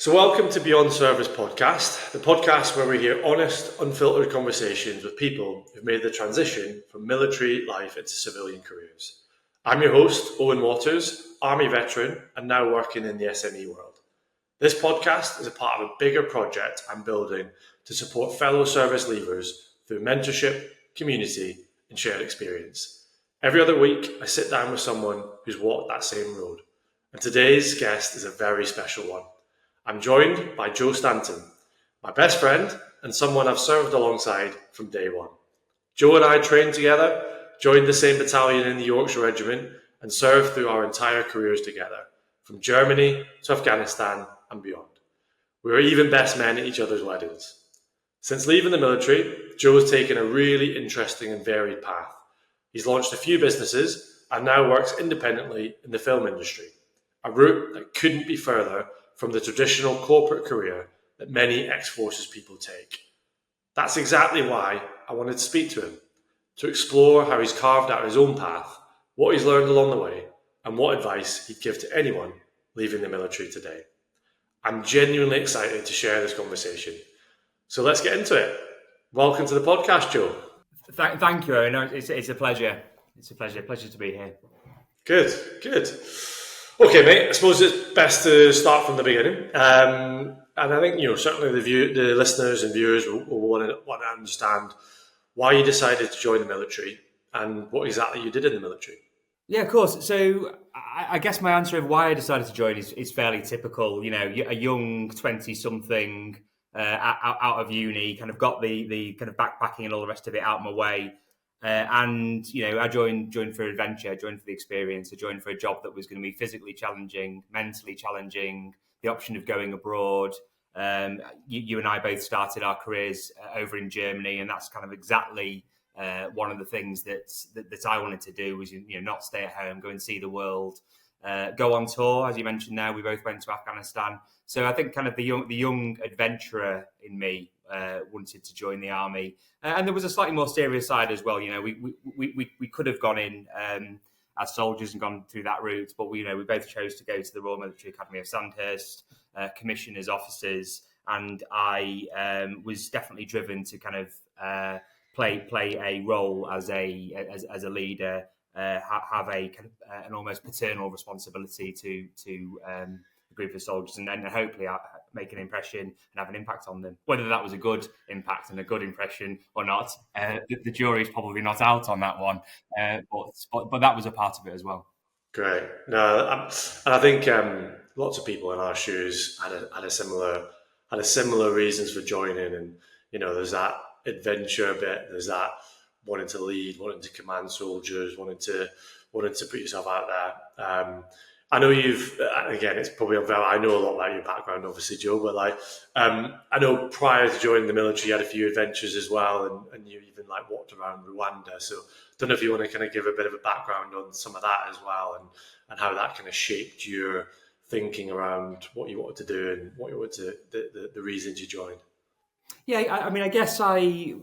So welcome to Beyond Service Podcast, the podcast where we hear honest, unfiltered conversations with people who've made the transition from military life into civilian careers. I'm your host, Owen Waters, Army veteran and now working in the SME world. This podcast is a part of a bigger project I'm building to support fellow service leavers through mentorship, community and shared experience. Every other week, I sit down with someone who's walked that same road. And today's guest is a very special one. I'm joined by Joe Stanton, my best friend and someone I've served alongside from day one. Joe and I trained together, joined the same battalion in the Yorkshire Regiment, and served through our entire careers together, from Germany to Afghanistan and beyond. We were even best men at each other's weddings. Since leaving the military, Joe has taken a really interesting and varied path. He's launched a few businesses and now works independently in the film industry, a route that couldn't be further from the traditional corporate career that many ex-forces people take. That's exactly why I wanted to speak to him, to explore how he's carved out his own path, what he's learned along the way, and what advice he'd give to anyone leaving the military today. I'm genuinely excited to share this conversation. So let's get into it. Welcome to the podcast, Joe. Thank you, Owen. It's a pleasure. It's a pleasure to be here. Good. Okay, mate. I suppose it's best to start from the beginning, and I think certainly the listeners and viewers will want to understand why you decided to join the military and what exactly you did in the military. Yeah, of course. So I guess my answer of why I decided to join is fairly typical. You know, a young 20-something out of uni, kind of got the kind of backpacking and all the rest of it out of my way. And I joined for adventure, I joined for the experience, I joined for a job that was going to be physically challenging, mentally challenging, the option of going abroad. You and I both started our careers over in Germany, and that's kind of exactly one of the things that I wanted to do was not stay at home, go and see the world, go on tour. As you mentioned, now we both went to Afghanistan. So I think kind of the young adventurer in me wanted to join the army, and there was a slightly more serious side as well. We could have gone in as soldiers and gone through that route, but we both chose to go to the Royal Military Academy of Sandhurst, commission as officers, and I was definitely driven to kind of play a role as a leader, have a kind of, an almost paternal responsibility to a group of soldiers, and then hopefully make an impression and have an impact on them. Whether that was a good impact and a good impression or not, the jury's probably not out on that one, but that was a part of it as well. Great. No, and I think lots of people in our shoes had a similar reasons for joining, and there's that adventure bit, there's that wanting to lead, wanting to command soldiers, wanting to put yourself out there. I know again, it's probably unfair, I know a lot about your background, obviously, Joe, but I know prior to joining the military, you had a few adventures as well, and you even walked around Rwanda. So I don't know if you want to kind of give a bit of a background on some of that as well, and how that kind of shaped your thinking around what you wanted to do and what you wanted to, the reasons you joined. Yeah, I mean, I guess I've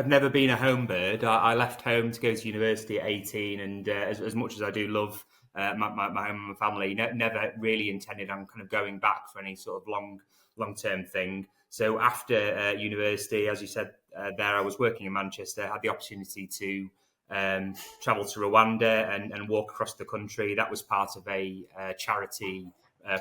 never been a home bird. I left home to go to university at 18, and as much as I do love my home and my family, never really intended on kind of going back for any sort of long-term thing. So after university, as you said there, I was working in Manchester, had the opportunity to travel to Rwanda and walk across the country. That was part of a charity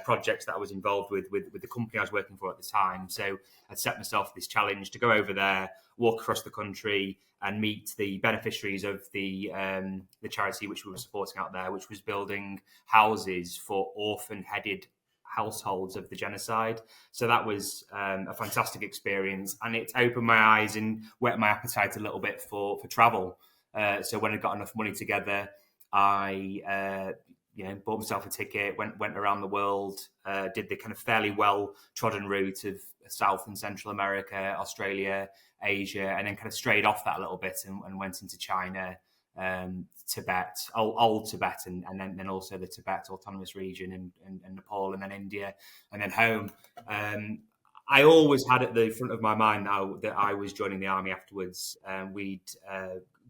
project that I was involved with the company I was working for at the time. So I'd set myself this challenge to go over there, walk across the country and meet the beneficiaries of the charity which we were supporting out there, which was building houses for orphan-headed households of the genocide. So that was a fantastic experience, and it opened my eyes and whet my appetite a little bit for travel. So when I got enough money together, I bought myself a ticket, went around the world, did the kind of fairly well-trodden route of South and Central America, Australia, Asia, and then kind of strayed off that a little bit and went into China, Tibet, old Tibet, and then also the Tibet Autonomous Region and Nepal, and then India, and then home. I always had at the front of my mind now that I was joining the army afterwards. We'd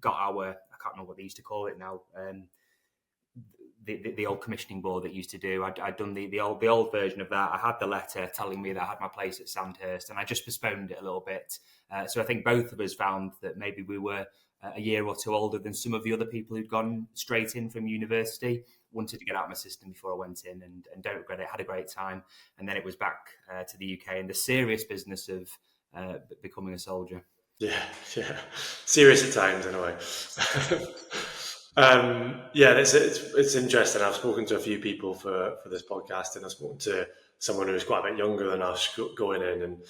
got our, I can't remember what they used to call it now, the old commissioning board that used to do. I'd done the old version of that. I had the letter telling me that I had my place at Sandhurst, and I just postponed it a little bit. So I think both of us found that maybe we were a year or two older than some of the other people who'd gone straight in from university. Wanted to get out of my system before I went in, and don't regret it. Had a great time, and then it was back to the UK and the serious business of becoming a soldier. Yeah, serious at times in a way. Yeah, it's interesting. I've spoken to a few people for this podcast, and I've spoken to someone who's quite a bit younger than us going in, and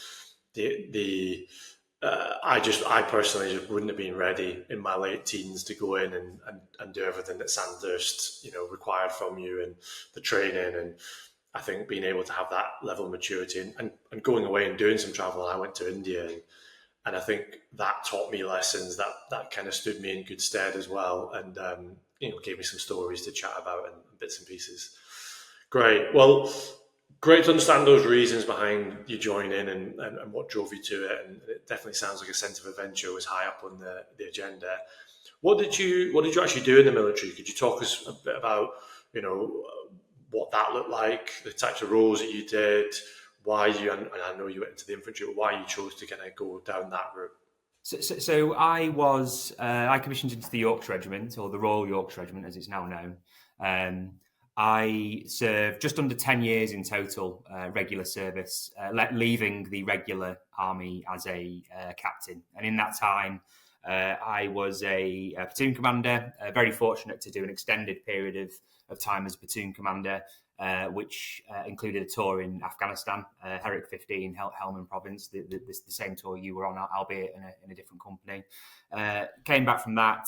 I personally just wouldn't have been ready in my late teens to go in and do everything that Sandhurst, required from you, and the training. And I think being able to have that level of maturity and going away and doing some travel. I went to India, and I think that taught me lessons that kind of stood me in good stead as well, and gave me some stories to chat about and bits and pieces. Great. Well, great to understand those reasons behind you joining and what drove you to it. And it definitely sounds like a sense of adventure was high up on the agenda. What did you actually do in the military? Could you talk us a bit about what that looked like, the types of roles that you did, why you, and I know you went into the infantry, but why you chose to kind of go down that route? So I commissioned into the Yorkshire Regiment, or the Royal Yorkshire Regiment as it's now known. I served just under 10 years in total, regular service, leaving the regular army as a captain. And in that time, I was a platoon commander, very fortunate to do an extended period of time as platoon commander, which included a tour in Afghanistan, Herrick 15, Helmand Province, the same tour you were on, albeit in a different company. Came back from that,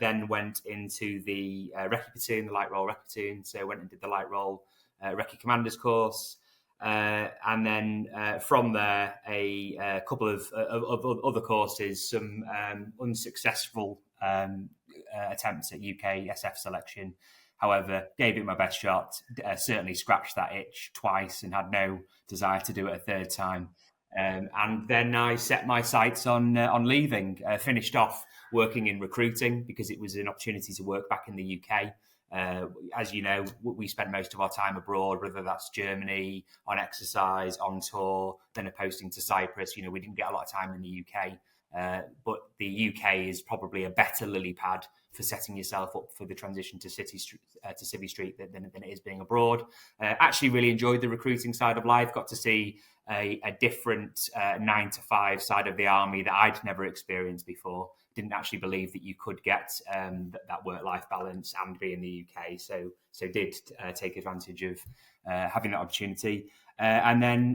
then went into the Recce platoon, the light roll Recce platoon. So went and did the light roll Recce commander's course. And then from there, a couple of other courses, some unsuccessful attempts at UK SF selection. However, gave it my best shot, certainly scratched that itch twice and had no desire to do it a third time. And then I set my sights on leaving, finished off working in recruiting because it was an opportunity to work back in the UK. As you know, we spent most of our time abroad, whether that's Germany, on exercise, on tour, then a posting to Cyprus. We didn't get a lot of time in the UK. But the UK is probably a better lily pad for setting yourself up for the transition to Civvy Street than it is being abroad. Actually really enjoyed the recruiting side of life, got to see a different 9 to 5 side of the army that I'd never experienced before. Didn't actually believe that you could get that work-life balance and be in the UK. So did take advantage of having that opportunity. And then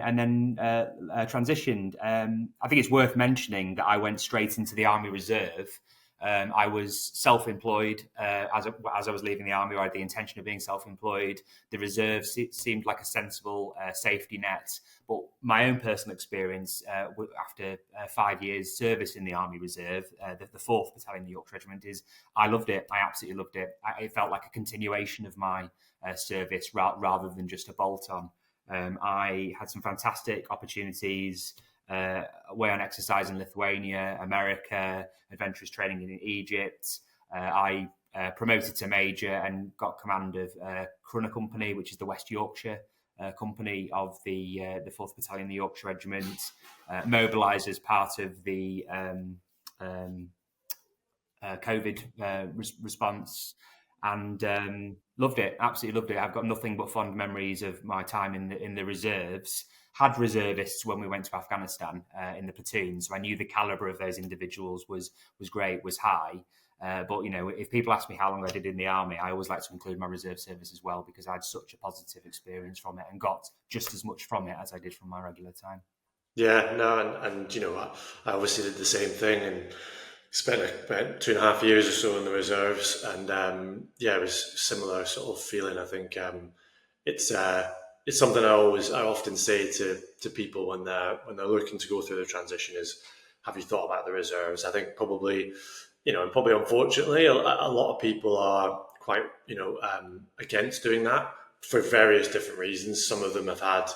transitioned. I think it's worth mentioning that I went straight into the Army Reserve. I was self-employed as I was leaving the army. I had the intention of being self-employed. The reserve seemed like a sensible safety net. But my own personal experience after 5 years service in the Army Reserve, the 4th Battalion, the Yorkshire Regiment, is I loved it. I absolutely loved it. It felt like a continuation of my service rather than just a bolt-on. I had some fantastic opportunities away on exercise in Lithuania, America, adventurous training in Egypt. I promoted to major and got command of Crunner Company, which is the West Yorkshire company of the 4th Battalion, the Yorkshire Regiment, mobilised as part of the COVID response. And loved it, absolutely loved it. I've got nothing but fond memories of my time in the reserves. Had reservists when we went to Afghanistan in the platoon, so I knew the calibre of those individuals was great, was high. But if people ask me how long I did in the army, I always like to include my reserve service as well, because I had such a positive experience from it and got just as much from it as I did from my regular time. Yeah, no, and I obviously did the same thing and spent about 2.5 years or so in the reserves, and it was similar sort of feeling. I think it's something I often say to people when they're looking to go through the transition is, have you thought about the reserves? I think probably, and probably unfortunately, a lot of people are quite, against doing that for various different reasons. Some of them have had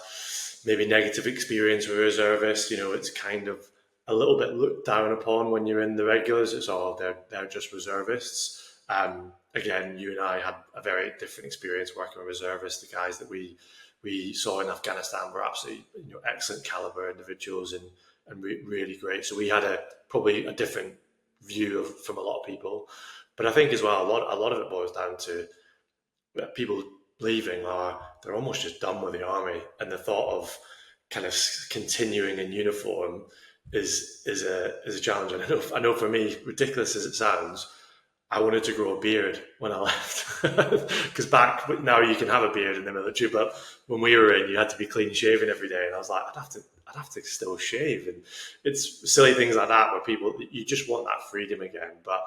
maybe negative experience with reservists. It's kind of a little bit looked down upon when you're in the regulars. It's all they're just reservists. Again, you and I had a very different experience working with reservists. The guys that we saw in Afghanistan were absolutely excellent caliber individuals and really great. So we had probably a different view from a lot of people. But I think as well, a lot of it boils down to people leaving they're almost just done with the army, and the thought of kind of continuing in uniform is a challenge. And I know for me, ridiculous as it sounds, I wanted to grow a beard when I left, because now you can have a beard in the military, but when we were in, you had to be clean shaven every day, and I was like, I'd have to still shave, and it's silly things like that where you just want that freedom again. But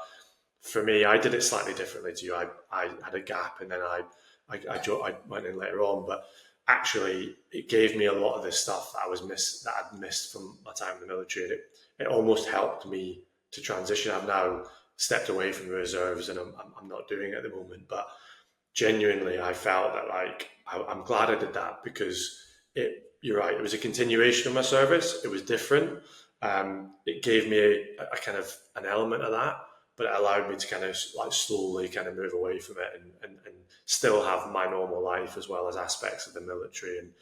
for me, I did it slightly differently to you. I had a gap, and then I went in later on, but actually it gave me a lot of this stuff that I'd missed from my time in the military, and it almost helped me to transition. I've now stepped away from the reserves, and I'm not doing it at the moment, but genuinely I felt that I'm glad I did that, because you're right, it was a continuation of my service. It was different. It gave me a kind of an element of that, but it allowed me to kind of slowly kind of move away from it and still have my normal life as well as aspects of the military, and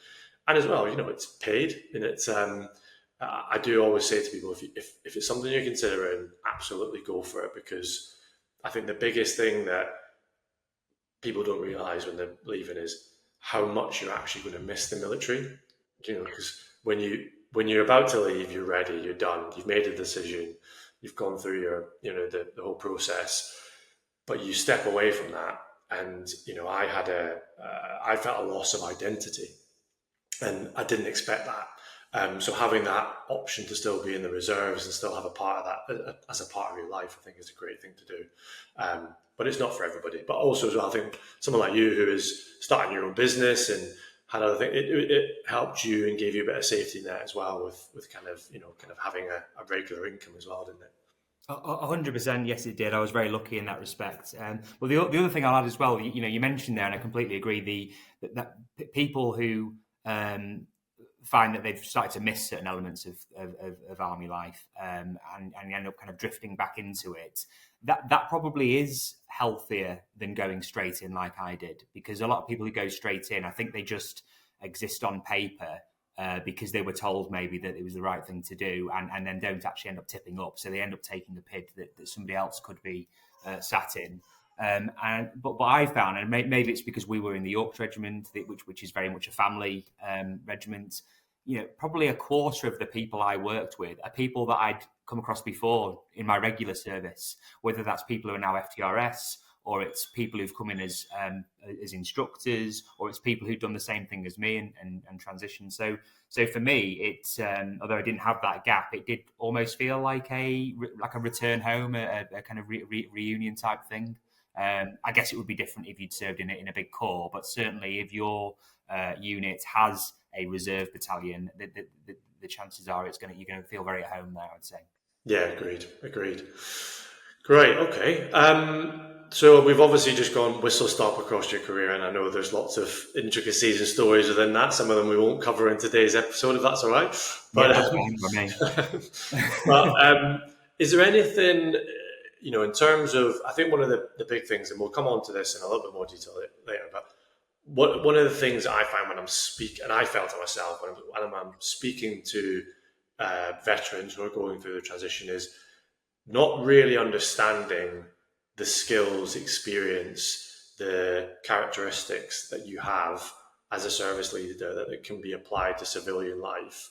as well, it's paid, and it's I do always say to people, if it's something you're considering, absolutely go for it, because I think the biggest thing that people don't realise when they're leaving is how much you're actually going to miss the military. Because when you're about to leave, you're ready, you're done, you've made a decision, you've gone through the whole process, but you step away from that, and I felt a loss of identity, and I didn't expect that. So having that option to still be in the reserves and still have a part of that as a part of your life, I think is a great thing to do. But it's not for everybody. But also as well, I think someone like you who is starting your own business and had other things, it helped you and gave you a bit of safety net as well with kind of having a regular income as well, didn't it? 100%, yes, it did. I was very lucky in that respect. Well, the other thing I'll add as well, you mentioned there, and I completely agree, that people who find that they've started to miss certain elements of army life, and end up kind of drifting back into it. That probably is healthier than going straight in like I did, because a lot of people who go straight in, I think they just exist on paper because they were told maybe that it was the right thing to do, and then don't actually end up tipping up. So they end up taking the pid that somebody else could be sat in. But I found, and maybe it's because we were in the Yorkshire Regiment, which is very much a family regiment. Probably a quarter of the people I worked with are people that I'd come across before in my regular service, whether that's people who are now FTRS, or it's people who've come in as instructors, or it's people who've done the same thing as me and transitioned. So for me, it's although I didn't have that gap, it did almost feel like a return home, a kind of reunion type thing. I guess it would be different if you'd served in a big corps, but certainly if your unit has a reserve battalion, the chances are you're going to feel very at home there, I'd say. Yeah, agreed. Great, okay. So we've obviously just gone whistle-stop across your career, and I know there's lots of intricacies and stories within that. Some of them we won't cover in today's episode, if that's all right. But, yeah, that's fine for me. But is there anything, in terms of, I think one of the big things, and we'll come on to this in a little bit more detail later, but one of the things that I find when I'm speaking, and I felt to myself when I'm speaking to veterans who are going through the transition, is not really understanding the skills, experience, the characteristics that you have as a service leader that can be applied to civilian life.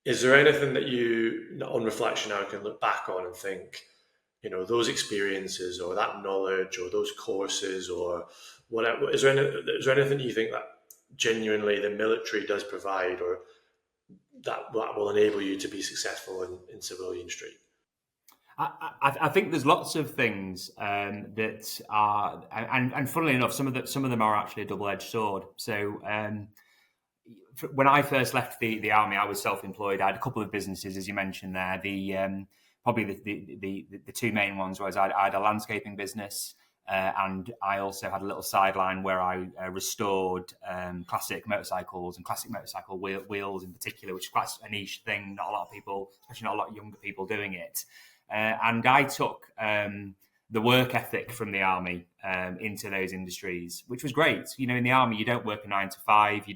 Is there anything that you, on reflection now, can look back on and think, those experiences or that knowledge or those courses or whatever, is there anything you think that genuinely the military does provide, or that will enable you to be successful in civilian street? I think there's lots of things that are, and funnily enough, some of them are actually a double-edged sword. So when I first left the army, I was self-employed. I had a couple of businesses, as you mentioned there. Probably the two main ones was I had a landscaping business, and I also had a little sideline where I restored classic motorcycles and classic motorcycle wheels in particular, which is quite a niche thing. Not a lot of people, especially not a lot of younger people, doing it. And I took the work ethic from the army into those industries, which was great. In the army, you don't work a 9 to 5. You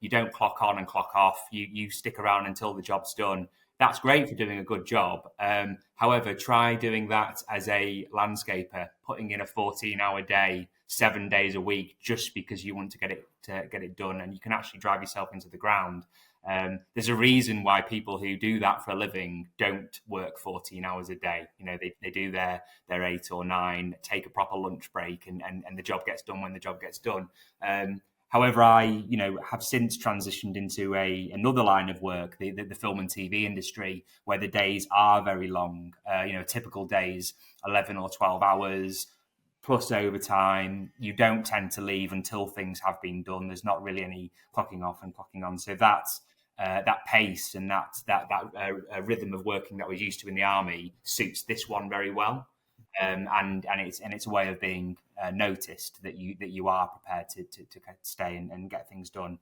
don't clock on and clock off. You stick around until the job's done. That's great for doing a good job. However, try doing that as a landscaper, putting in a 14-hour day, 7 days a week, just because you want to get it done, and you can actually drive yourself into the ground. There's a reason why people who do that for a living don't work 14 hours a day. They do their 8 or 9, take a proper lunch break, and the job gets done when the job gets done. However, I have since transitioned into another line of work, the film and TV industry, where the days are very long. Typical days, 11 or 12 hours plus overtime. You don't tend to leave until things have been done. There's not really any clocking off and clocking on. So that pace and that rhythm of working that we're used to in the army suits this one very well. And it's a way of being noticed that you are prepared to stay and get things done.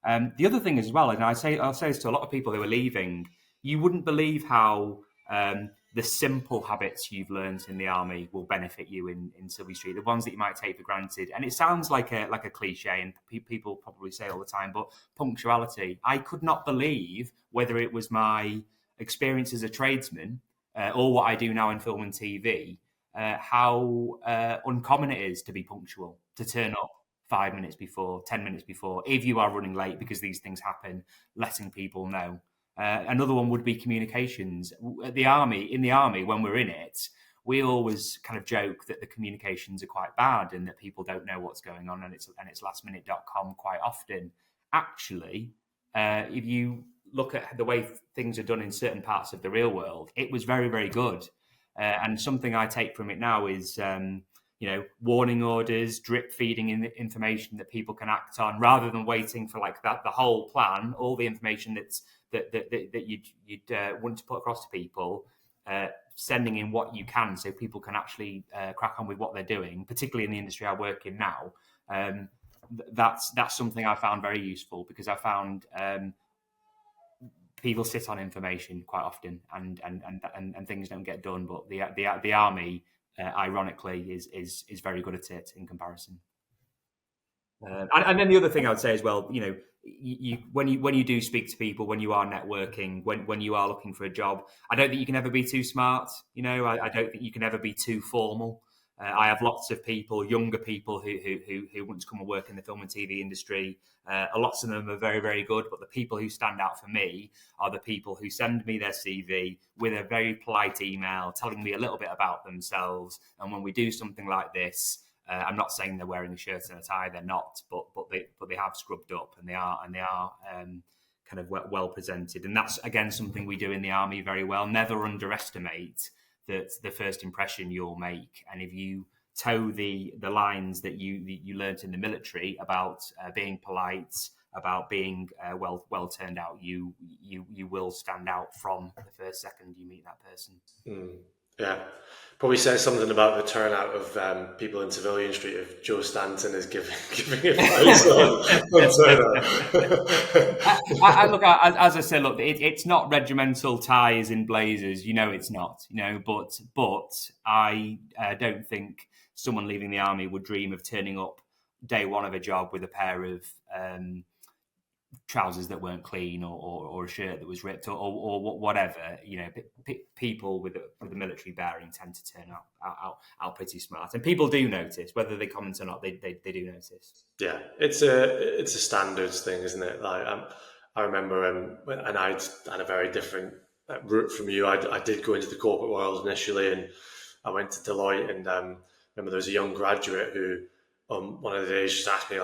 The other thing as well, and I'll say this to a lot of people who are leaving, you wouldn't believe how the simple habits you've learned in the army will benefit you in Silvey Street. The ones that you might take for granted, and it sounds like a cliche, and people probably say it all the time, but punctuality. I could not believe, whether it was my experience as a tradesman or what I do now in film and TV, how uncommon it is to be punctual, to turn up 5 minutes before, 10 minutes before, if you are running late, because these things happen, letting people know. Another one would be communications. In the army, when we're in it, we always kind of joke that the communications are quite bad and that people don't know what's going on, and it's lastminute.com quite often. Actually, if you look at the way things are done in certain parts of the real world, it was very, very good. And something I take from it now is, warning orders, drip feeding in the information that people can act on, rather than waiting for the whole plan, all the information that you'd want to put across to people, sending in what you can so people can actually crack on with what they're doing, particularly in the industry I work in now. That's something I found very useful, because I found people sit on information quite often, and things don't get done. But the army, ironically, is very good at it in comparison. And then the other thing I would say as well, when you do speak to people, when you are networking, when you are looking for a job, I don't think you can ever be too smart. I don't think you can ever be too formal. I have lots of people, younger people who want to come and work in the film and TV industry. Lots of them are very, very good, but the people who stand out for me are the people who send me their CV with a very polite email telling me a little bit about themselves. And when we do something like this, I'm not saying they're wearing a shirt and a tie; they're not, but they have scrubbed up, and they are kind of well presented. And that's again something we do in the army very well. Never underestimate that the first impression you'll make, and if you toe the lines that you learnt in the military about being polite, about being well turned out, you will stand out from the first second you meet that person. Yeah, probably says something about the turnout of people in Civilian Street if Joe Stanton is giving advice on turnout. Look, as I said, look, it's not regimental ties and blazers. It's not. But I don't think someone leaving the army would dream of turning up day one of a job with a pair of trousers that weren't clean, or a shirt that was ripped, or whatever. People with a military bearing tend to turn out pretty smart, and people do notice, whether they comment or not. They do notice. Yeah, it's a standards thing, isn't it? I remember, and I'd had a very different route from you. I did go into the corporate world initially, and I went to Deloitte, and remember there was a young graduate who one of the days just asked me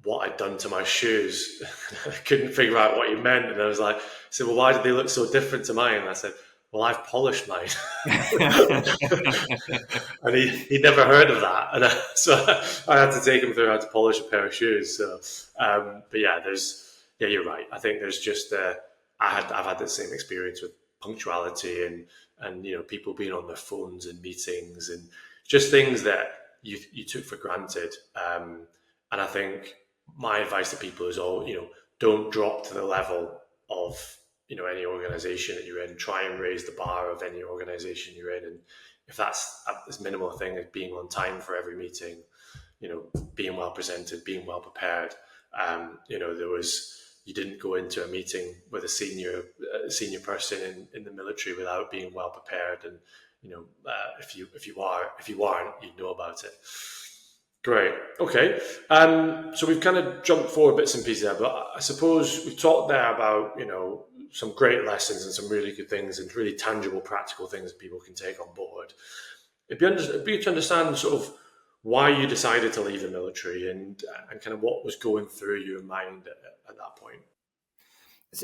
what I'd done to my shoes. I couldn't figure out what he meant, and I said, well, why did they look so different to mine? And I said, well, I've polished mine. And he'd never heard of that, and so I had to take him through how to polish a pair of shoes. So, but yeah, you're right. I think there's just I've had the same experience with punctuality and people being on their phones and meetings and just things that you took for granted. And I think my advice to people is don't drop to the level of any organization that you're in. Try and raise the bar of any organization you're in, and if that's as minimal a thing as being on time for every meeting, being well presented, being well prepared. You didn't go into a meeting with a senior person in the military without being well prepared, and if you aren't, you know about it. Great. Okay. So we've kind of jumped forward bits and pieces there, but I suppose we've talked there about some great lessons and some really good things and really tangible, practical things that people can take on board. It'd be good to understand sort of why you decided to leave the military and kind of what was going through your mind at that point.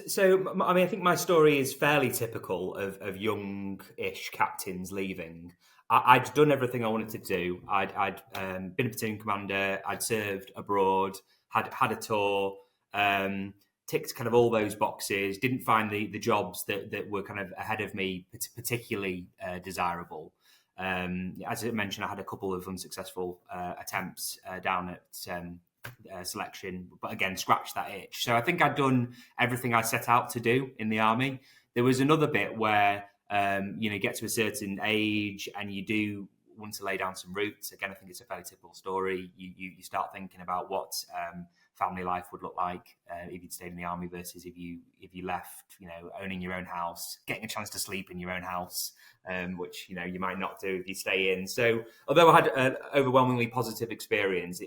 So, I mean, I think my story is fairly typical of young-ish captains leaving. I'd done everything I wanted to do. I'd been a platoon commander. I'd served abroad. Had a tour. Ticked kind of all those boxes. Didn't find the jobs that were kind of ahead of me particularly desirable. As I mentioned, I had a couple of unsuccessful attempts down at selection, but again, scratched that itch. So I think I'd done everything I set out to do in the army. There was another bit where get to a certain age and you do want to lay down some roots. Again, I think it's a fairly typical story. You start thinking about what family life would look like if you'd stayed in the army versus if you left, owning your own house, getting a chance to sleep in your own house, which you might not do if you stay in. So although I had an overwhelmingly positive experience,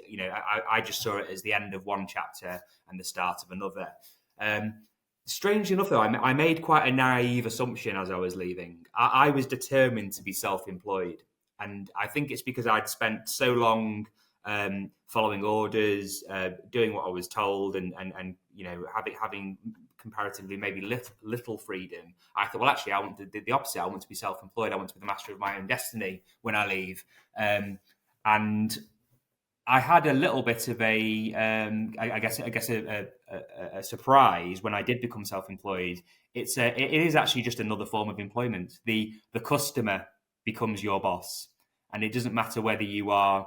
I just saw it as the end of one chapter and the start of another. Strangely enough, though, I made quite a naive assumption as I was leaving. I was determined to be self-employed, and I think it's because I'd spent so long following orders, doing what I was told, and having comparatively maybe little freedom. I thought, well, actually, I want the opposite. I want to be self-employed. I want to be the master of my own destiny when I leave. And I had a little bit of a surprise when I did become self-employed. It is actually just another form of employment. The customer becomes your boss, and it doesn't matter whether you are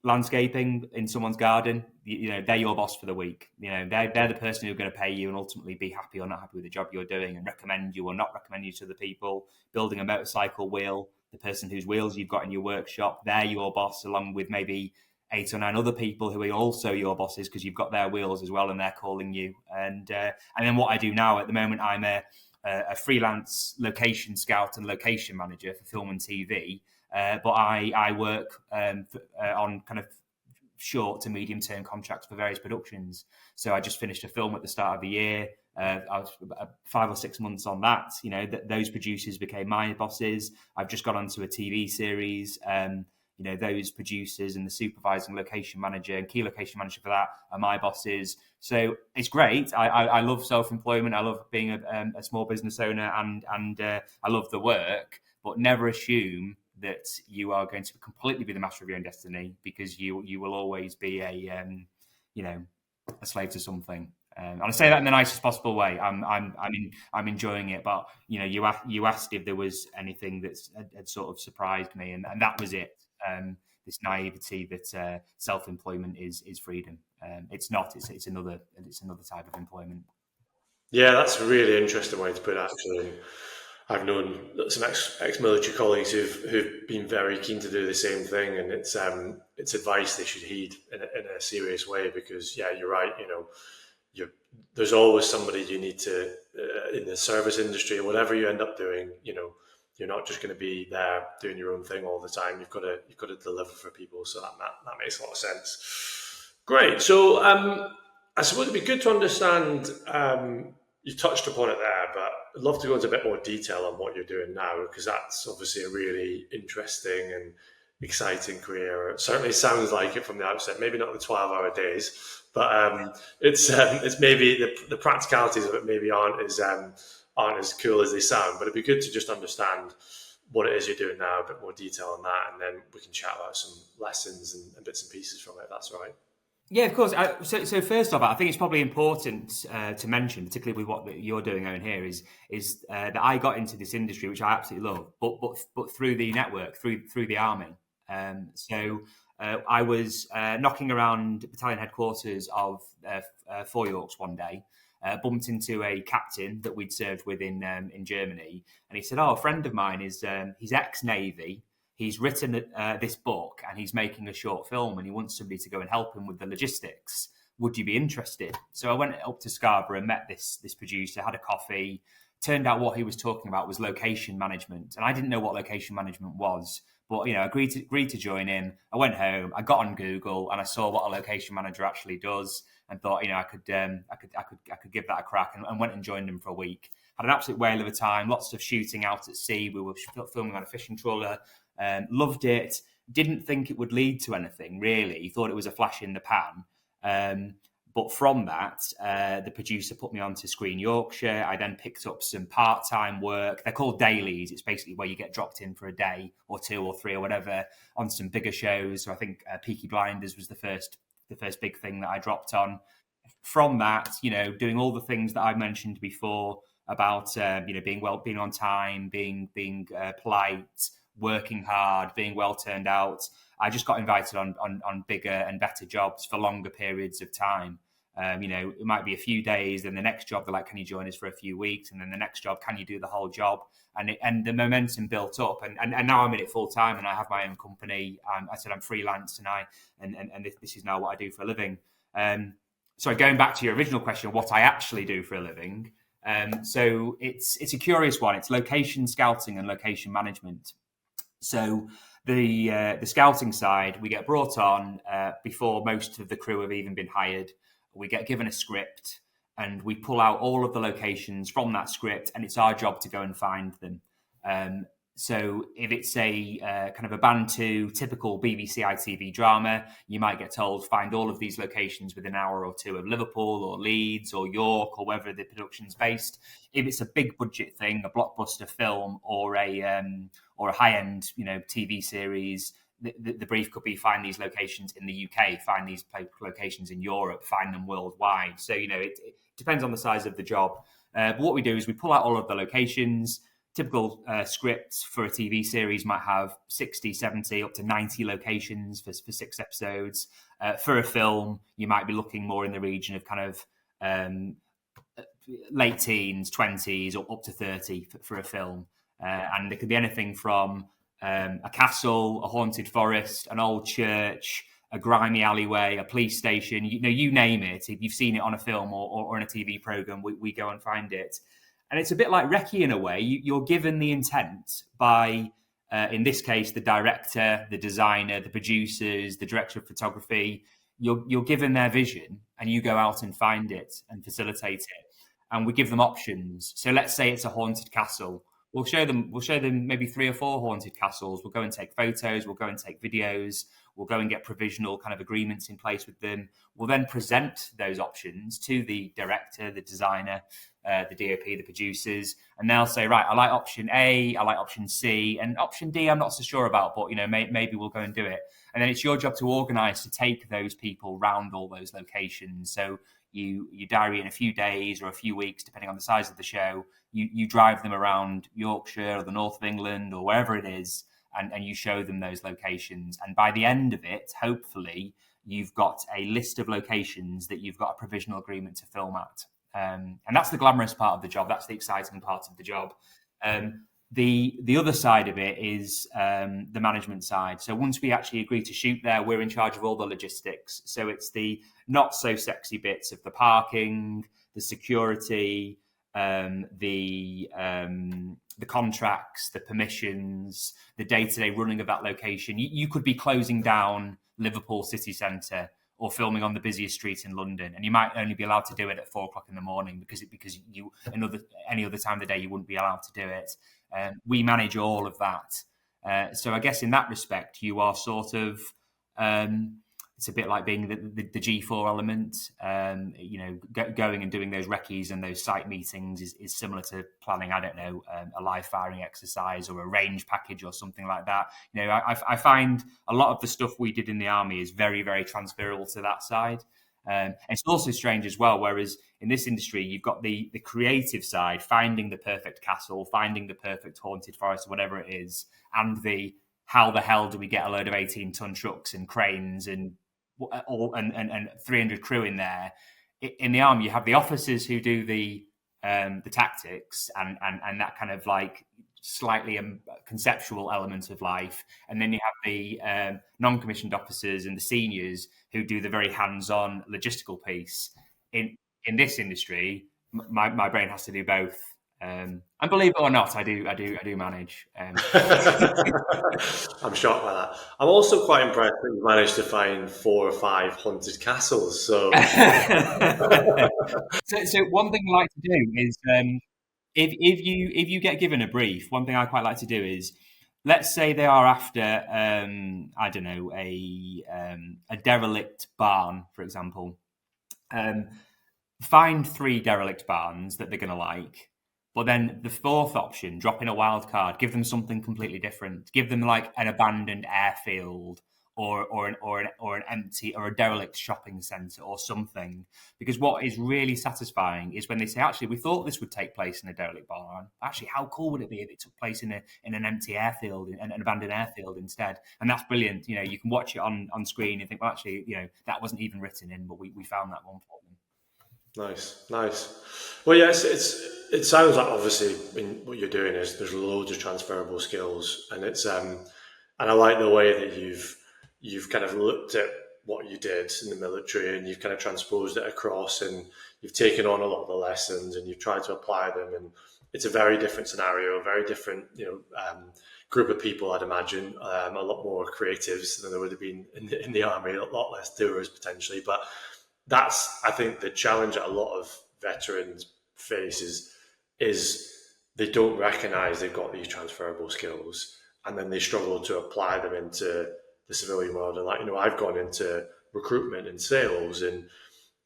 landscaping in someone's garden. They're your boss for the week. They're the person who're going to pay you and ultimately be happy or not happy with the job you're doing and recommend you or not recommend you to the people. Building a motorcycle wheel, the person whose wheels you've got in your workshop, they're your boss, along with maybe 8 or 9 other people who are also your bosses because you've got their wheels as well and they're calling you. And then what I do now at the moment, I'm a freelance location scout and location manager for film and TV. But I work on kind of short to medium term contracts for various productions. So I just finished a film at the start of the year. I was 5 or 6 months on that. Those producers became my bosses. I've just got onto a TV series. Those producers and the supervising location manager and key location manager for that are my bosses. So it's great. I love self-employment. I love being a small business owner, and I love the work. But never assume that you are going to completely be the master of your own destiny, because you will always be a slave to something. And I say that in the nicest possible way. I'm enjoying it, but you asked if there was anything that had sort of surprised me, and that was it. This naivety that self-employment is freedom. It's not. It's another type of employment. Yeah, that's a really interesting way to put it, actually. I've known some ex-military colleagues who've been very keen to do the same thing, and it's advice they should heed in a serious way, because you're right. There's always somebody you need to in the service industry or whatever you end up doing. You're not just going to be there doing your own thing all the time. You've got to deliver for people. So that makes a lot of sense. Great. So I suppose it'd be good to understand. You touched upon it there, but I'd love to go into a bit more detail on what you're doing now, because that's obviously a really interesting and exciting career. It certainly sounds like it from the outset. Maybe not the 12-hour days, but it's maybe the practicalities of it maybe aren't as cool as they sound. But it'd be good to just understand what it is you're doing now, a bit more detail on that, and then we can chat about some lessons and bits and pieces from it. If that's all right. Yeah, of course. So first off, I think it's probably important to mention, particularly with what you're doing over here, is that I got into this industry, which I absolutely love, but through the network, through the army. So I was knocking around battalion headquarters of 4 Yorks one day, bumped into a captain that we'd served with in Germany, and he said, "Oh, a friend of mine is he's ex-Navy. He's written this book and he's making a short film, and he wants somebody to go and help him with the logistics. Would you be interested?" So I went up to Scarborough and met this producer, had a coffee. Turned out what he was talking about was location management, and I didn't know what location management was. But agreed to join him. I went home, I got on Google, and I saw what a location manager actually does, and thought I could give that a crack, and went and joined him for a week. Had an absolute whale of a time. Lots of shooting out at sea. We were filming on a fishing trawler. Loved it. Didn't think it would lead to anything really. Thought it was a flash in the pan. But from that, the producer put me on to Screen Yorkshire. I then picked up some part-time work. They're called dailies. It's basically where you get dropped in for a day or two or three or whatever on some bigger shows. So I think Peaky Blinders was the first big thing that I dropped on. From that, doing all the things that I mentioned before about being on time, being polite, working hard, being well turned out. I just got invited on bigger and better jobs for longer periods of time. It might be a few days, then the next job they're like, "Can you join us for a few weeks?" And then the next job, "Can you do the whole job?" And the momentum built up, and now I'm in it full time, and I have my own company. I said I'm freelance, and this is now what I do for a living. So going back to your original question, what I actually do for a living. So it's a curious one. It's location scouting and location management. So the scouting side, we get brought on before most of the crew have even been hired. We get given a script and we pull out all of the locations from that script, and it's our job to go and find them. So if it's a kind of a Bantu typical BBC ITV drama, you might get told, find all of these locations within an hour or two of Liverpool or Leeds or York or wherever the production's based. If it's a big budget thing, a blockbuster film or a high-end TV series, the brief could be find these locations in the UK, find these locations in Europe, find them worldwide. So, it depends on the size of the job. But what we do is we pull out all of the locations. Typical scripts for a TV series might have 60, 70, up to 90 locations for 6 episodes. For a film, you might be looking more in the region of kind of late teens, 20s, or up to 30 for a film. And it could be anything from a castle, a haunted forest, an old church, a grimy alleyway, a police station, you name it. If you've seen it on a film or in a TV program, we go and find it. And it's a bit like recce in a way. You're given the intent by, in this case, the director, the designer, the producers, the director of photography. You're given their vision, and you go out and find it and facilitate it. And we give them options. So let's say it's a haunted castle. We'll show them maybe 3 or 4 haunted castles. We'll go and take photos. We'll go and take videos. We'll go and get provisional kind of agreements in place with them. We'll then present those options to the director, the designer, the DOP, the producers, and they'll say, right, I like option A, I like option C, and option D I'm not so sure about, but maybe we'll go and do it. And then it's your job to organise to take those people round all those locations. So you diary in a few days or a few weeks, depending on the size of the show. You drive them around Yorkshire or the north of England or wherever it is, and you show them those locations. And by the end of it, hopefully, you've got a list of locations that you've got a provisional agreement to film at. And that's the glamorous part of the job. That's the exciting part of the job. The other side of it is the management side. So once we actually agree to shoot there, we're in charge of all the logistics. So it's the not so sexy bits of the parking, the security, the contracts, the permissions, the day-to-day running of that location. You could be closing down Liverpool city centre or filming on the busiest street in London, and you might only be allowed to do it at 4 o'clock in the morning because you any other time of the day you wouldn't be allowed to do it. We manage all of that. So I guess in that respect, you are sort of it's a bit like being the G4 element. Going and doing those recce's and those site meetings is similar to planning, I don't know, a live firing exercise or a range package or something like that. I find a lot of the stuff we did in the army is very, very transferable to that side. It's also strange as well, whereas in this industry, you've got the creative side, finding the perfect castle, finding the perfect haunted forest, whatever it is, and the how the hell do we get a load of 18-ton trucks and cranes and 300 crew in there. in the army, you have the officers who do the tactics and that kind of like slightly conceptual element of life, and then you have the non-commissioned officers and the seniors who do the very hands-on logistical piece. In this industry, my brain has to do both. And believe it or not, I do manage. I'm shocked by that. I'm also quite impressed that you managed to find 4 or 5 haunted castles. So, so one thing I like to do is if you get given a brief, one thing I quite like to do is, let's say they are after I don't know, a derelict barn, for example. Find 3 derelict barns that they're going to like, but then the 4th option, drop in a wild card, give them something completely different. Give them like an abandoned airfield or an empty or a derelict shopping centre or something. Because what is really satisfying is when they say, actually, we thought this would take place in a derelict barn. Actually, how cool would it be if it took place in an empty airfield, an abandoned airfield instead? And that's brilliant. You know, you can watch it on screen and think, well, actually, you know, that wasn't even written in, but we found that one for them. Nice. Well, yes, it sounds like obviously what you're doing is there's loads of transferable skills, and it's and I like the way that you've kind of looked at what you did in the military and you've kind of transposed it across, and you've taken on a lot of the lessons and you've tried to apply them, and it's a very different scenario, a very different group of people, I'd imagine, a lot more creatives than there would have been in the army, a lot less doers potentially, but that's, I think, the challenge that a lot of veterans face is they don't recognise they've got these transferable skills, and then they struggle to apply them into the civilian world. And I've gone into recruitment and sales, and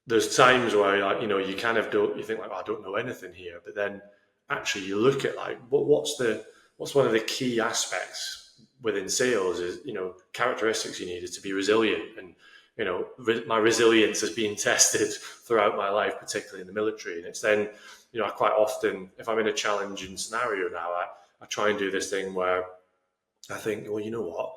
there's times where you kind of don't, you think like, oh, I don't know anything here, but then actually you look at like what's one of the key aspects within sales is characteristics you need is to be resilient. And my resilience has been tested throughout my life, particularly in the military. And it's then, I quite often, if I'm in a challenging scenario now, I try and do this thing where I think, well, you know what?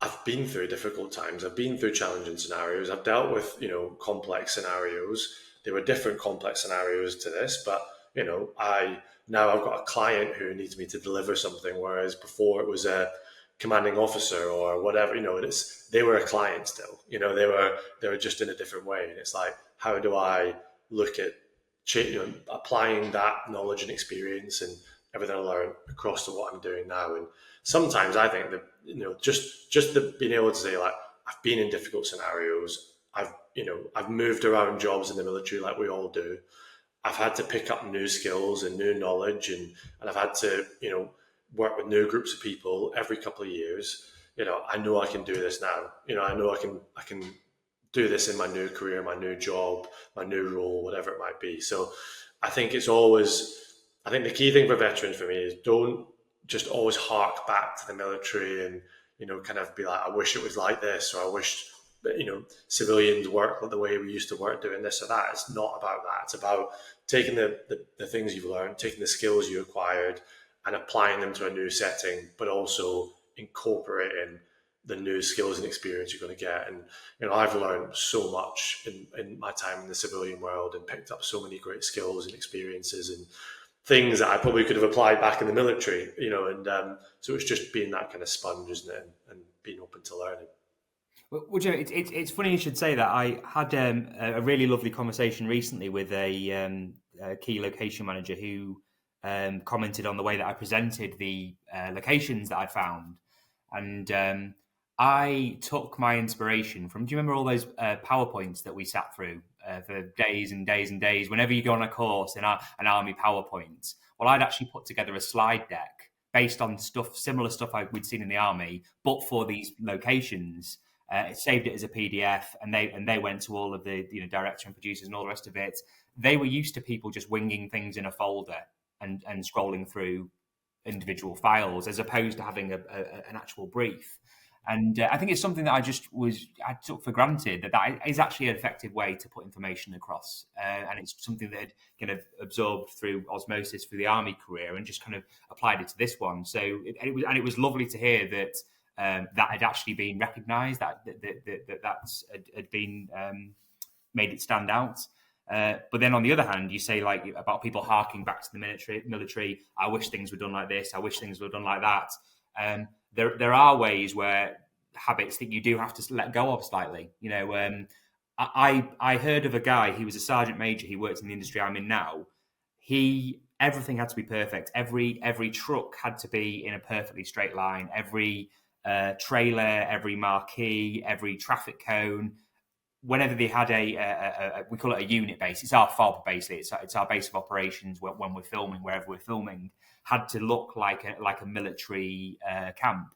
I've been through difficult times. I've been through challenging scenarios. I've dealt with, complex scenarios. There were different complex scenarios to this, but, now I've got a client who needs me to deliver something, whereas before it was a commanding officer or whatever, they were a client still, they were just in a different way. And it's like, how do I look at applying that knowledge and experience and everything I learned across to what I'm doing now? And sometimes I think that, just the being able to say, like, I've been in difficult scenarios. I've moved around jobs in the military like we all do. I've had to pick up new skills and new knowledge, and I've had to, work with new groups of people every couple of years. I know I can do this now. I know I can do this in my new career, my new job, my new role, whatever it might be. So I think the key thing for veterans for me is don't just always hark back to the military and, kind of be like, I wish it was like this, or I wish that, civilians work the way we used to work doing this or that. It's not about that. It's about taking the things you've learned, taking the skills you acquired, and applying them to a new setting, but also incorporating the new skills and experience you're going to get. And I've learned so much in my time in the civilian world and picked up so many great skills and experiences and things that I probably could have applied back in the military, so it's just being that kind of sponge, isn't it, and being open to learning. Well, Joe, it's funny you should say that. I had a really lovely conversation recently with a key location manager who commented on the way that I presented the locations that I'd found. And I took my inspiration from, do you remember all those PowerPoints that we sat through for days and days and days? Whenever you go on a course in an army PowerPoint, well, I'd actually put together a slide deck based on similar stuff we'd seen in the army, but for these locations. It saved it as a PDF, and they went to all of the director and producers and all the rest of it. They were used to people just winging things in a folder and scrolling through individual files, as opposed to having an actual brief. And I think it's something that I took for granted that is actually an effective way to put information across, and it's something that had kind of absorbed through osmosis through the army career and just kind of applied it to this one. So it was lovely to hear that. That had actually been recognised, that had been made it stand out. But then on the other hand, you say like about people harking back to the military. I wish things were done like this. I wish things were done like that. There are ways where habits that you do have to let go of slightly. I heard of a guy. He was a sergeant major. He worked in the industry I'm in now. Everything had to be perfect. Every truck had to be in a perfectly straight line. Every trailer, every marquee, every traffic cone. Whenever they had we call it a unit base. It's our FOB basically. It's our base of operations when we're filming, wherever we're filming, had to look like a military camp.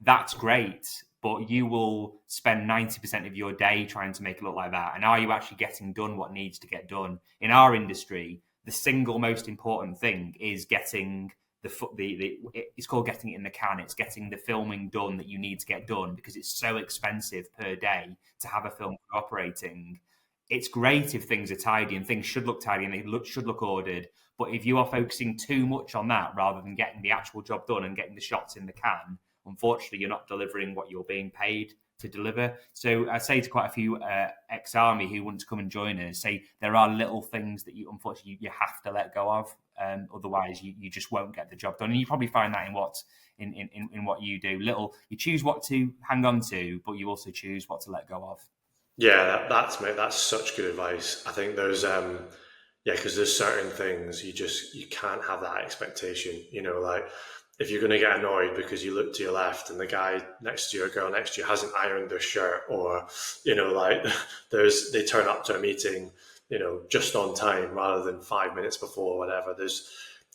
That's great, but you will spend 90% of your day trying to make it look like that. And are you actually getting done what needs to get done? In our industry, the single most important thing is getting it's called getting it in the can. It's getting the filming done that you need to get done, because it's so expensive per day to have a film operating. It's great if things are tidy, and things should look tidy, and they should look ordered. But if you are focusing too much on that rather than getting the actual job done and getting the shots in the can, unfortunately, you're not delivering what you're being paid to deliver. So I say to quite a few ex-army who want to come and join us, say there are little things that you unfortunately you have to let go of. Otherwise, you just won't get the job done. And you probably find that in what you do. You choose what to hang on to, but you also choose what to let go of. Yeah, that's such good advice. I think there's because there's certain things you can't have that expectation. Like if you're going to get annoyed because you look to your left and the guy next to you or girl next to you hasn't ironed their shirt, or they turn up to a meeting just on time rather than 5 minutes before, whatever,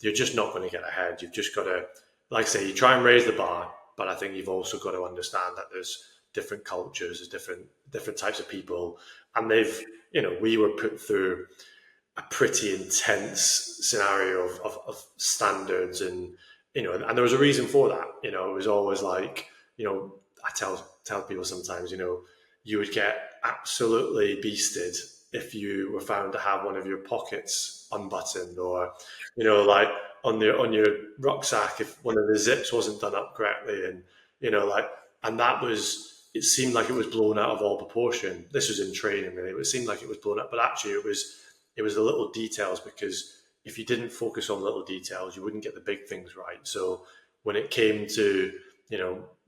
you're just not going to get ahead. You've just got to, like I say, you try and raise the bar, but I think you've also got to understand that there's different cultures, there's different types of people, and we were put through a pretty intense scenario of standards, and and there was a reason for that. It was always like, I tell people sometimes, you would get absolutely beasted if you were found to have one of your pockets unbuttoned, or like on your rucksack if one of the zips wasn't done up correctly, and and it seemed like it was blown out of all proportion. This was in training, really. It seemed like it was blown up, but actually it was the little details, because if you didn't focus on little details, you wouldn't get the big things right. So when it came to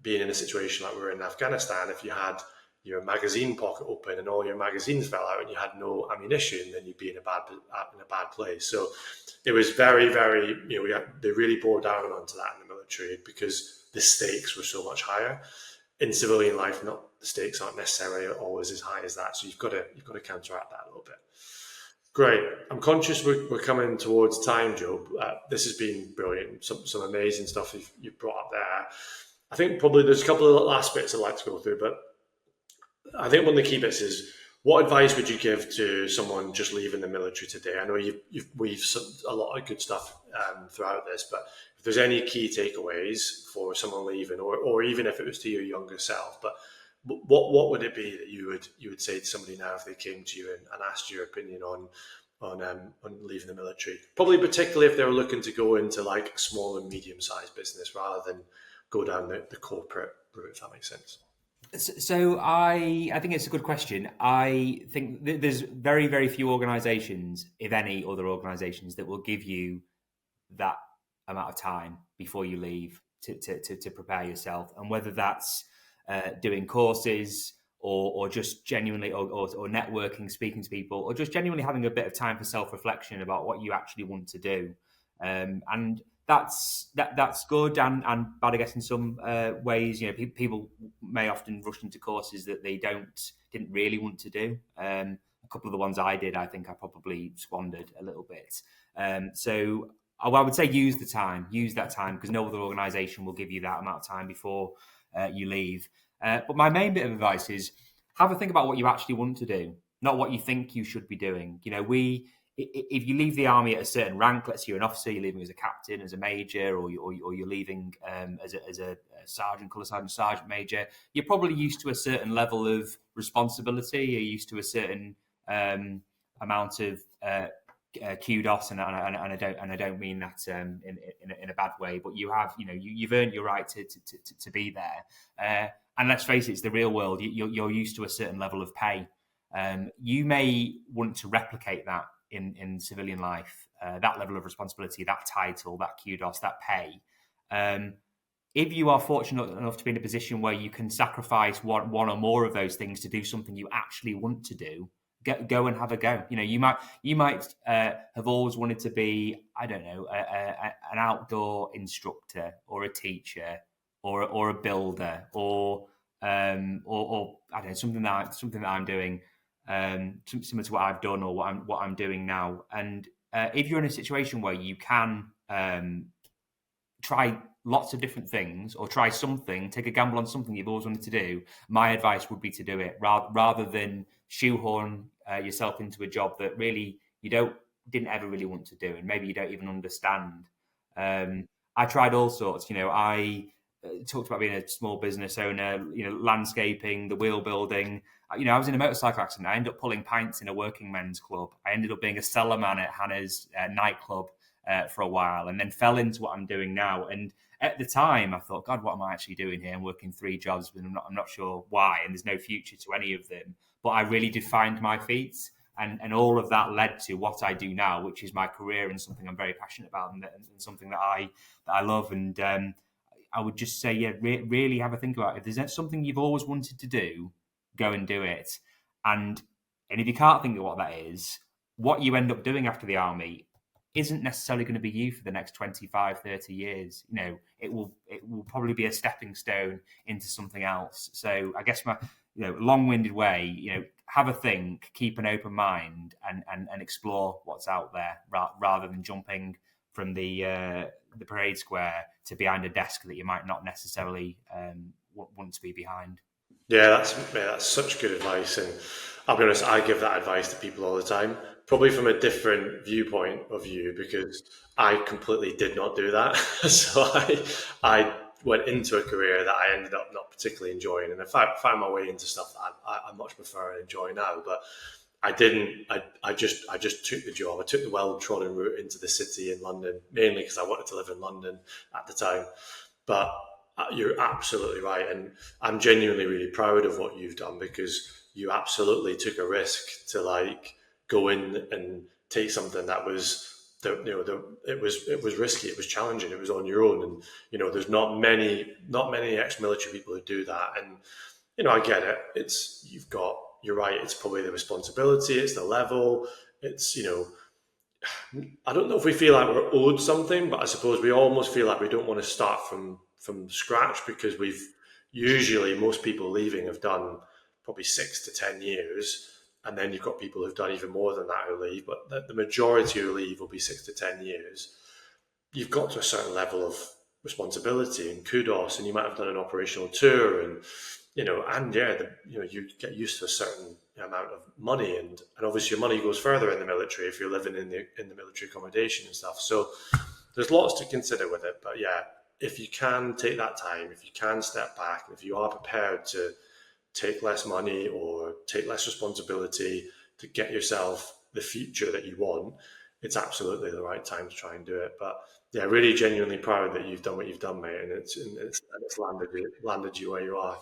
being in a situation like we were in Afghanistan, if you had your magazine pocket open and all your magazines fell out and you had no ammunition, then you'd be in a bad place. So it was very, very, they really bore down onto that in the military, because the stakes were so much higher. In civilian life, the stakes aren't necessarily always as high as that. So you've got to counteract that a little bit. Great. I'm conscious we're coming towards time, Joe. This has been brilliant. Some amazing stuff you've brought up there. I think probably there's a couple of little aspects I'd like to go through, but I think one of the key bits is, what advice would you give to someone just leaving the military today? I know you've weaved a lot of good stuff throughout this, but if there's any key takeaways for someone leaving, or even if it was to your younger self, but what would it be that you would say to somebody now if they came to you and asked your opinion on leaving the military? Probably particularly if they were looking to go into like a small and medium-sized business rather than go down the corporate route, if that makes sense. So I think it's a good question. I think there's very, very few organisations, if any other organisations, that will give you that amount of time before you leave to prepare yourself, and whether that's doing courses or just genuinely or networking, speaking to people, or just genuinely having a bit of time for self-reflection about what you actually want to do. And that's good and bad, I guess, in some ways. People may often rush into courses that they didn't really want to do. A couple of the ones I did, I think I probably squandered a little bit. So I would say use that time, because no other organisation will give you that amount of time before you leave. But my main bit of advice is have a think about what you actually want to do, not what you think you should be doing. If you leave the army at a certain rank, let's say you're an officer, you're leaving as a captain, as a major, or you're leaving as a sergeant, colour sergeant major, you're probably used to a certain level of responsibility. You're used to a certain amount of kudos, and I don't mean that in a bad way, but you've earned your right to be there. And let's face it, it's the real world. You're used to a certain level of pay. You may want to replicate that in civilian life, that level of responsibility, that title, that kudos, that pay. If you are fortunate enough to be in a position where you can sacrifice one or more of those things to do something you actually want to do, go and have a go. You might have always wanted to be, I don't know, an outdoor instructor or a teacher or a builder or I don't know, something that I'm doing, similar to what I've done or what I'm doing now. And if you're in a situation where you can try lots of different things or try something, take a gamble on something you've always wanted to do, my advice would be to do it rather than shoehorn yourself into a job that really you didn't ever really want to do and maybe you don't even understand. I tried all sorts. I talked about being a small business owner, landscaping, the wheel building. I was in a motorcycle accident. I ended up pulling pints in a working men's club. I ended up being a cellarman at Hannah's nightclub for a while, and then fell into what I'm doing now. And at the time, I thought, God, what am I actually doing here? I'm working 3 jobs, but I'm not sure why, and there's no future to any of them. But I really did find my feet, and all of that led to what I do now, which is my career and something I'm very passionate about, and something that I love. And I would just say, really have a think about it. If there's something you've always wanted to do, go and do it. And if you can't think of what that is, what you end up doing after the army isn't necessarily going to be you for the next 25, 30 years. It will probably be a stepping stone into something else. So I guess my long-winded way, have a think, keep an open mind, and explore what's out there rather than jumping from the parade square to behind a desk that you might not necessarily want to be behind. Yeah, that's such good advice, and I'll be honest, I give that advice to people all the time, probably from a different viewpoint of view, because I completely did not do that. So I went into a career that I ended up not particularly enjoying, and in fact found my way into stuff that I much prefer and enjoy now. But I didn't. I just took the job. I took the well-trodden route into the city in London, mainly because I wanted to live in London at the time. But you're absolutely right, and I'm genuinely really proud of what you've done, because you absolutely took a risk to go in and take something that was it was risky, it was challenging, it was on your own, and there's not many ex-military people who do that, and I get it. You're right. It's probably the responsibility, it's the level, it's I don't know if we feel like we're owed something, but I suppose we almost feel like we don't want to start from scratch, because most people leaving have done probably 6 to 10 years, and then you've got people who've done even more than that who leave, but the majority who leave will be 6 to 10 years. You've got to a certain level of responsibility and kudos, and you might have done an operational tour, and you get used to a certain amount of money, and obviously your money goes further in the military if you're living in the military accommodation and stuff. So there's lots to consider with it, but yeah, if you can take that time, if you can step back, if you are prepared to take less money or take less responsibility to get yourself the future that you want, it's absolutely the right time to try and do it. But yeah, really genuinely proud that you've done what you've done, mate, and it's landed you where you are.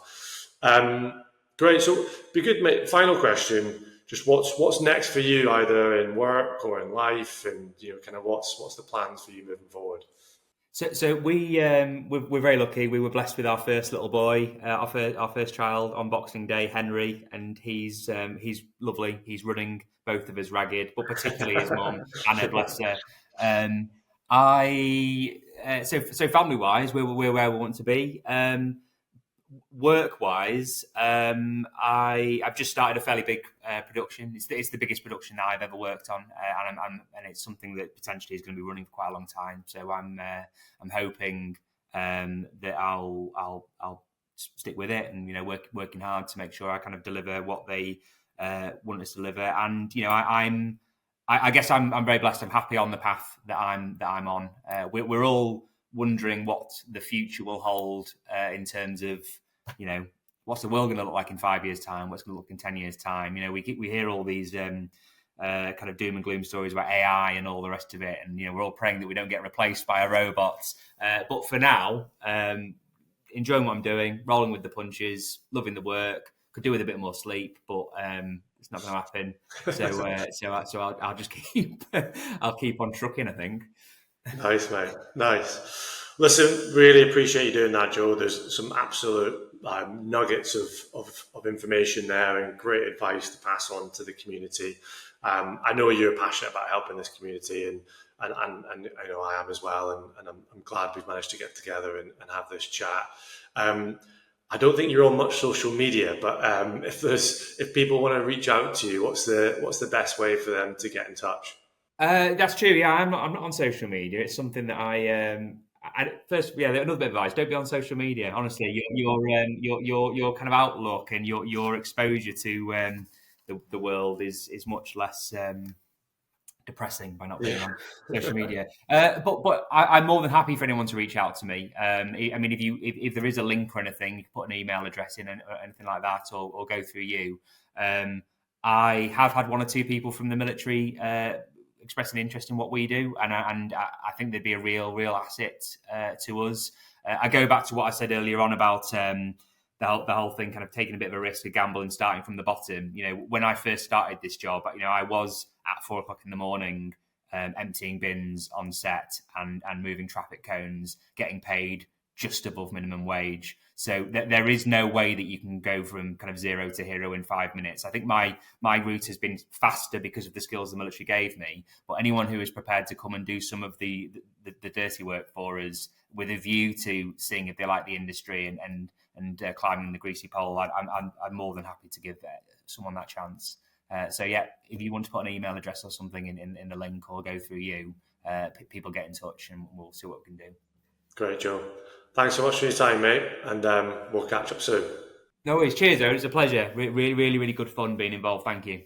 Great. So be good, mate. Final question: just what's next for you, either in work or in life, and kind of what's the plans for you moving forward? So we're very lucky. We were blessed with our first little boy, our first child on Boxing Day, Henry, and he's lovely. He's running both of us ragged, but particularly his mum, Anna, bless her. So family wise, we're where we want to be. Work wise, I've just started a fairly big production. It's the biggest production that I've ever worked on, and it's something that potentially is going to be running for quite a long time. So I'm hoping that I'll stick with it, and working hard to make sure I kind of deliver what they want us to deliver. And I guess I'm very blessed. I'm happy on the path that I'm on. We're all wondering what the future will hold in terms of, what's the world going to look like in 5 years' time? What's going to look in 10 years' time? We hear all these kind of doom and gloom stories about AI and all the rest of it, and we're all praying that we don't get replaced by a robots. But for now, enjoying what I'm doing, rolling with the punches, loving the work. Could do with a bit more sleep, but it's not going to happen. So I'll just keep I'll keep on trucking, I think. Nice, mate. Nice. Listen, really appreciate you doing that, Joe. There's some absolute nuggets of information there and great advice to pass on to the community. I know you're passionate about helping this community, and I know I am as well. And I'm glad we've managed to get together and have this chat. I don't think you're on much social media, but if people want to reach out to you, what's the best way for them to get in touch? That's true. Yeah, I'm not on social media. It's something that first, yeah. Another bit of advice: don't be on social media. Honestly, your kind of outlook and your exposure to the world is much less depressing by not being on social media. But I'm more than happy for anyone to reach out to me. I mean, if there is a link or anything, you can put an email address in or anything like that, or go through you. I have had one or two people from the military expressing interest in what we do, and I think they'd be a real asset to us. I go back to what I said earlier on about the whole thing, kind of taking a bit of a risk, a gamble, and starting from the bottom. When I first started this job, I was at 4 o'clock in the morning, emptying bins on set and moving traffic cones, getting paid just above minimum wage. So there is no way that you can go from kind of zero to hero in 5 minutes. I think my route has been faster because of the skills the military gave me. But anyone who is prepared to come and do some of the dirty work for us with a view to seeing if they like the industry and climbing the greasy pole, I'm more than happy to give someone that chance. So yeah, if you want to put an email address or something in the link or go through you, people get in touch and we'll see what we can do. Great, Joe. Thanks so much for your time, mate, and we'll catch up soon. No worries. Cheers, though. It's a pleasure. Really, really good fun being involved. Thank you.